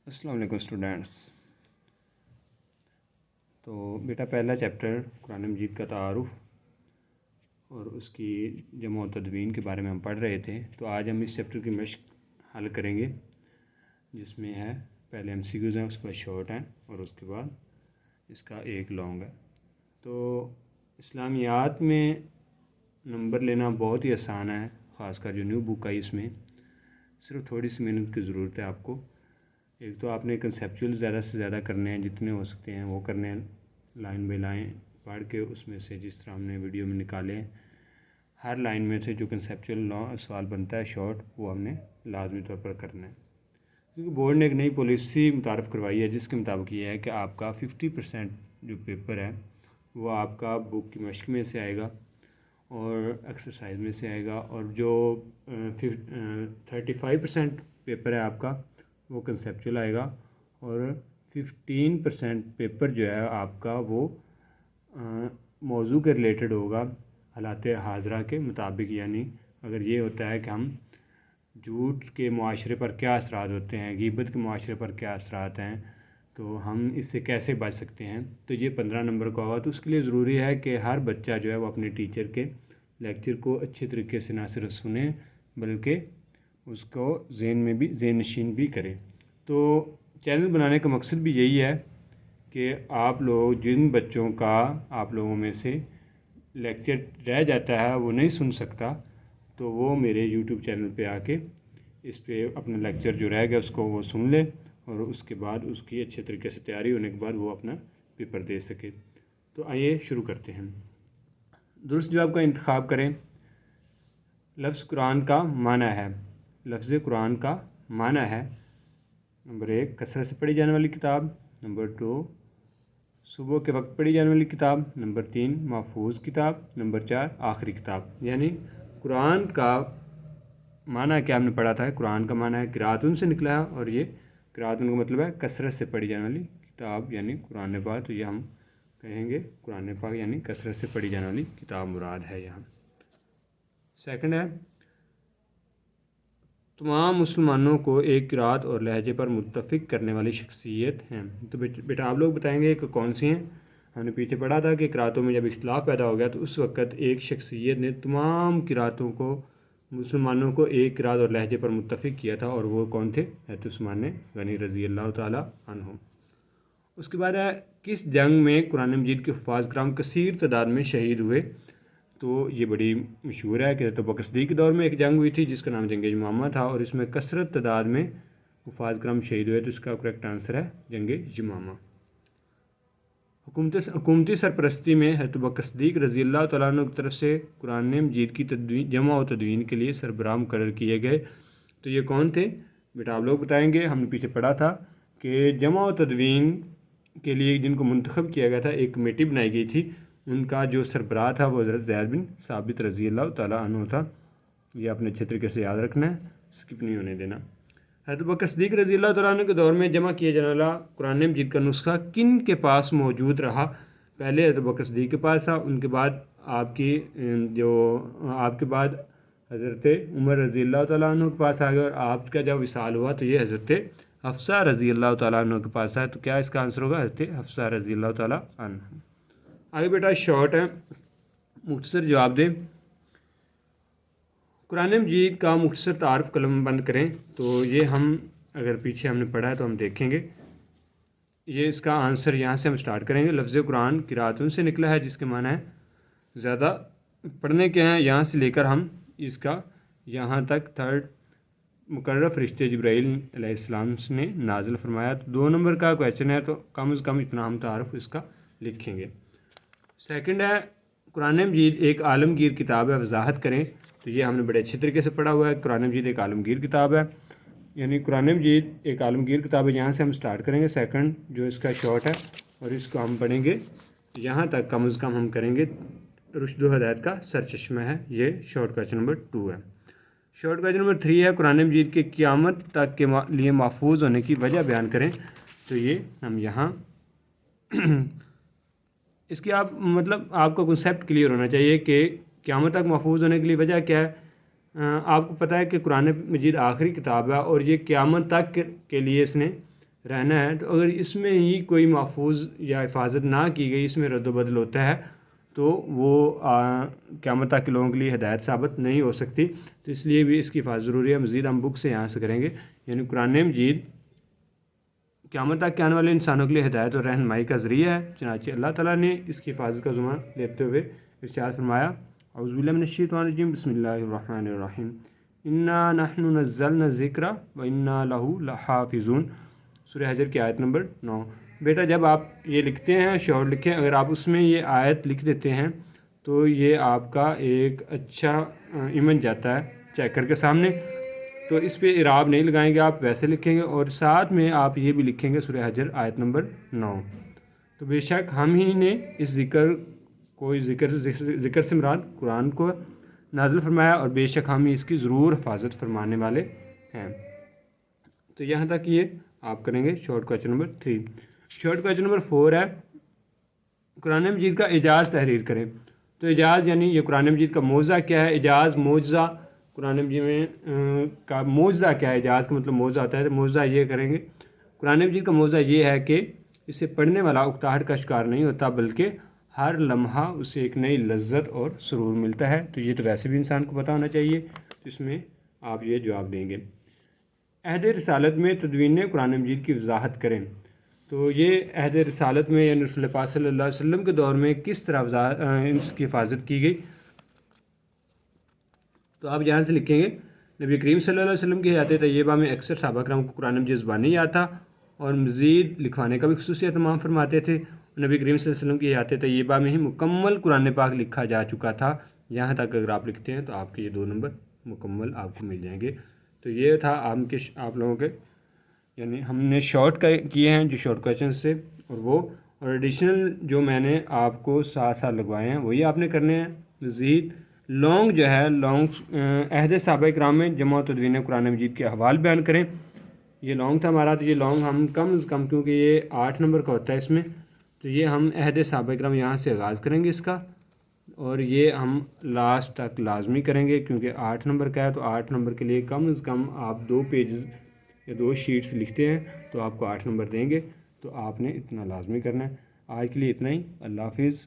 السلام علیکم اسٹوڈینٹس۔ تو بیٹا پہلا چیپٹر قرآن مجید کا تعارف اور اس کی جمع و تدوین کے بارے میں ہم پڑھ رہے تھے۔ تو آج ہم اس چیپٹر کی مشق حل کریں گے، جس میں ہے پہلے MCQs ہیں، اس کے بعد شارٹ ہیں اور اس کے بعد اس کا ایک لانگ ہے۔ تو اسلامیات میں نمبر لینا بہت ہی آسان ہے، خاص کر جو نیو بک آئی اس میں صرف تھوڑی سی محنت کی ضرورت ہے آپ کو۔ ایک تو آپ نے کنسیپچول زیادہ سے زیادہ کرنے ہیں، جتنے ہو سکتے ہیں وہ کرنے ہیں، لائن بائی لائن پڑھ کے اس میں سے جس طرح ہم نے ویڈیو میں نکالے ہیں، ہر لائن میں سے جو کنسیپچول سوال بنتا ہے شارٹ، وہ ہم نے لازمی طور پر کرنا ہے، کیونکہ بورڈ نے ایک نئی پالیسی متعارف کروائی ہے جس کے مطابق یہ ہے کہ آپ کا 50% جو پیپر ہے وہ آپ کا بک کی مشق میں سے آئے گا اور ایکسرسائز میں سے آئے گا، اور جو 35% پیپر ہے آپ کا وہ کنسیپچول آئے گا، اور 15% پیپر جو ہے آپ کا وہ موضوع کے ریلیٹڈ ہوگا حالات حاضرہ کے مطابق۔ یعنی اگر یہ ہوتا ہے کہ ہم جھوٹ کے معاشرے پر کیا اثرات ہوتے ہیں، غیبت کے معاشرے پر کیا اثرات ہیں، تو ہم اس سے کیسے بچ سکتے ہیں، تو یہ 15 نمبر کا ہوگا۔ تو اس کے لیے ضروری ہے کہ ہر بچہ جو ہے وہ اپنے ٹیچر کے لیکچر کو اچھے طریقے سے نہ صرف سنیں بلکہ اس کو ذہن میں بھی ذہن نشین بھی کرے۔ تو چینل بنانے کا مقصد بھی یہی ہے کہ آپ لوگ جن بچوں کا آپ لوگوں میں سے لیکچر رہ جاتا ہے، وہ نہیں سن سکتا، تو وہ میرے یوٹیوب چینل پہ آ کے اس پہ اپنا لیکچر جو رہ گیا اس کو وہ سن لے، اور اس کے بعد اس کی اچھے طریقے سے تیاری ہونے کے بعد وہ اپنا پیپر دے سکے۔ تو آئیے شروع کرتے ہیں۔ درست جواب کا انتخاب کریں۔ لفظ قرآن کا معنی ہے۔ لفظ قرآن کا معنی ہے: نمبر 1 کثرت سے پڑھی جانے والی کتاب، نمبر 2 صبح کے وقت پڑھی جانے والی کتاب، نمبر 3 محفوظ کتاب، نمبر 4 آخری کتاب۔ یعنی قرآن کا معنی کیا ہم نے پڑھا تھا؟ قرآن کا معنی ہے قرأتن سے نکلا ہے، اور یہ قرأتن کا مطلب ہے کثرت سے پڑھی جانے والی کتاب، یعنی قرآن پاک۔ تو یہ ہم کہیں گے قرآن پاک یعنی کثرت سے پڑھی جانے والی کتاب مراد ہے یہاں۔ سیکنڈ ہے تمام مسلمانوں کو ایک قرأت اور لہجے پر متفق کرنے والی شخصیت ہیں۔ تو بیٹا آپ لوگ بتائیں گے کہ کون سی ہیں؟ ہم نے پیچھے پڑھا تھا کہ قرأتوں میں جب اختلاف پیدا ہو گیا تو اس وقت ایک شخصیت نے تمام قرأتوں کو، مسلمانوں کو ایک قرأت اور لہجے پر متفق کیا تھا، اور وہ کون تھے؟ حضرت عثمان غنی رضی اللہ تعالیٰ عنہ۔ اس کے بعد ہے کس جنگ میں قرآن مجید کے حفاظ کرام کثیر تعداد میں شہید ہوئے؟ تو یہ بڑی مشہور ہے کہ حضرت ابوبکر صدیق کے دور میں ایک جنگ ہوئی تھی جس کا نام جنگ یمامہ تھا، اور اس میں کثرت تعداد میں حفاظ کرام شہید ہوئے، تو اس کا کریکٹ آنسر ہے جنگ یمامہ۔ حکومتی سرپرستی میں حضرت ابوبکر صدیق رضی اللہ تعالیٰ عنہ کی طرف سے قرآن مجید کی جمع و تدوین کے لیے سربراہ مقرر کیے گئے، تو یہ کون تھے؟ بیٹا آپ لوگ بتائیں گے۔ ہم نے پیچھے پڑھا تھا کہ جمع و تدوین کے لیے جن کو منتخب کیا گیا تھا، ایک کمیٹی بنائی گئی تھی، ان کا جو سربراہ تھا وہ حضرت زید بن ثابت رضی اللہ تعالیٰ عنہ تھا۔ یہ اپنے اچھے طریقے سے یاد رکھنا ہے، اسکپ نہیں ہونے دینا۔ حضرت ابوبکر صدیق رضی اللہ تعالیٰ عنہ کے دور میں جمع کیے جانے والا قرآن مجید کا نسخہ کن کے پاس موجود رہا؟ پہلے حضرت ابوبکر صدیق کے پاس تھا، ان کے بعد آپ کے بعد حضرت عمر رضی اللہ تعالیٰ عنہ کے پاس آ گیا، اور آپ کا جب وصال ہوا تو یہ حضرت حفصہ رضی اللہ تعالیٰ عنہ کے پاس ہے۔ تو کیا اس کا آنسر ہوگا؟ حضرت حفصہ رضی اللہ تعالیٰ عنہ۔ آگے بیٹا شارٹ ہے، مختصر جواب دے۔ قرآن مجید کا مختصر تعارف قلم بند کریں۔ تو یہ ہم اگر پیچھے ہم نے پڑھا ہے تو ہم دیکھیں گے، یہ اس کا آنسر یہاں سے ہم سٹارٹ کریں گے۔ لفظ قرآن قرأتن سے نکلا ہے، جس کے معنی ہے زیادہ پڑھنے کے ہیں۔ یہاں سے لے کر ہم اس کا یہاں تک تھرڈ مقرر فرشتے جبرائیل علیہ السلام نے نازل فرمایا۔ تو 2 نمبر کا کویشچن ہے، تو کم از کم اتنا ہم تعارف اس کا لکھیں گے۔ سیکنڈ ہے قرآن مجید ایک عالمگیر کتاب ہے، وضاحت کریں۔ تو یہ ہم نے بڑے اچھے طریقے سے پڑھا ہوا ہے، قرآن مجید ایک عالمگیر کتاب ہے، یعنی قرآن مجید ایک عالمگیر کتاب ہے۔ یہاں سے ہم سٹارٹ کریں گے سیکنڈ جو اس کا شارٹ ہے، اور اس کو ہم پڑھیں گے یہاں تک کم از کم ہم کریں گے۔ رشد و ہدایت کا سرچشمہ ہے، یہ شارٹ کویشچن نمبر 2 ہے۔ شارٹ کویشچن نمبر 3 ہے قرآن مجید کے قیامت تک کے لیے محفوظ ہونے کی وجہ بیان کریں۔ تو یہ ہم یہاں اس کی آپ کا کنسیپٹ کلیئر ہونا چاہیے کہ قیامت تک محفوظ ہونے کے لیے وجہ کیا ہے۔ آپ کو پتہ ہے کہ قرآن مجید آخری کتاب ہے، اور یہ قیامت تک کے لیے اس نے رہنا ہے، تو اگر اس میں ہی کوئی محفوظ یا حفاظت نہ کی گئی، اس میں رد و بدل ہوتا ہے، تو وہ قیامت تک کے لوگوں کے لیے ہدایت ثابت نہیں ہو سکتی، تو اس لیے بھی اس کی حفاظت ضروری ہے۔ مزید ہم بک سے یہاں سے کریں گے، یعنی قرآن مجید قیامت تک کے آنے والے انسانوں کے لیے ہدایت اور رہنمائی کا ذریعہ ہے، چنانچہ اللہ تعالیٰ نے اس کی حفاظت کا ذمہ لیتے ہوئے ارشاد فرمایا، اعوذ باللہ من الشیطان الرجیم، بسم اللہ الرحمن الرحیم، انا نحن نزلنا الذکر وانا لہ لحافظون، سورہ حجر کی آیت نمبر 9۔ بیٹا جب آپ یہ لکھتے ہیں، شعور لکھیں، اگر آپ اس میں یہ آیت لکھ دیتے ہیں تو یہ آپ کا ایک اچھا ایمن جاتا ہے چیکر کے سامنے، تو اس پہ اعراب نہیں لگائیں گے، آپ ویسے لکھیں گے، اور ساتھ میں آپ یہ بھی لکھیں گے سورہ حجر آیت نمبر 9۔ تو بے شک ہم ہی نے اس ذکر سے مراد قرآن کو نازل فرمایا، اور بے شک ہم ہی اس کی ضرور حفاظت فرمانے والے ہیں۔ تو یہاں تک یہ آپ کریں گے short question number 3۔ Short question number 4 ہے، قرآن مجید کا اعجاز تحریر کریں۔ تو اعجاز یعنی یہ قرآن مجید کا معجزہ کیا ہے، اعجاز معجزہ قرآن مجید میں کا معجزہ کیا ہے، اعجاز کا مطلب معجزہ ہوتا ہے، تو معجزہ یہ کریں گے۔ قرآن مجید کا معجزہ یہ ہے کہ اسے پڑھنے والا اکتاہٹ کا شکار نہیں ہوتا، بلکہ ہر لمحہ اسے ایک نئی لذت اور سرور ملتا ہے۔ تو یہ تو ویسے بھی انسان کو پتہ ہونا چاہیے، تو اس میں آپ یہ جواب دیں گے۔ عہد رسالت میں تدوین قرآن مجید کی وضاحت کریں۔ تو یہ عہد رسالت میں یعنی رسول پاک صلی اللہ علیہ وسلم کے دور میں کس طرح اس کی حفاظت کی گئی، تو آپ یہاں سے لکھیں گے، نبی کریم صلی اللہ علیہ وسلم کی حیات طیبہ میں اکثر صحابہ کرام کو قرآن مجید زبانی یاد تھا، اور مزید لکھوانے کا بھی خصوصی اہتمام فرماتے تھے۔ نبی کریم صلی اللہ علیہ وسلم کی حیات طیبہ میں ہی مکمل قرآن پاک لکھا جا چکا تھا۔ یہاں تک اگر آپ لکھتے ہیں تو آپ کے یہ 2 نمبر مکمل آپ کو مل جائیں گے۔ تو یہ تھا آپ لوگوں کے یعنی ہم نے شارٹ کیے ہیں جو شارٹ کویسچن سے، اور ایڈیشنل جو میں نے آپ کو ساتھ ساتھ لگوائے ہیں وہی آپ نے کرنے ہیں۔ مزید لانگ جو ہے عہد صحابہ کرام میں جمع و تدوین قرآن مجید کے احوال بیان کریں، یہ لانگ تھا ہمارا، تو یہ لانگ ہم کم از کم، کیونکہ یہ 8 نمبر کا ہوتا ہے اس میں، تو یہ ہم عہد صحابہ کرام یہاں سے آغاز کریں گے اس کا، اور یہ ہم لاسٹ تک لازمی کریں گے، کیونکہ 8 نمبر کا ہے، تو 8 نمبر کے لیے کم از کم آپ 2 پیجز یا 2 شیٹس لکھتے ہیں تو آپ کو 8 نمبر دیں گے، تو آپ نے اتنا لازمی کرنا ہے۔ آج کے لیے اتنا ہی، اللہ حافظ۔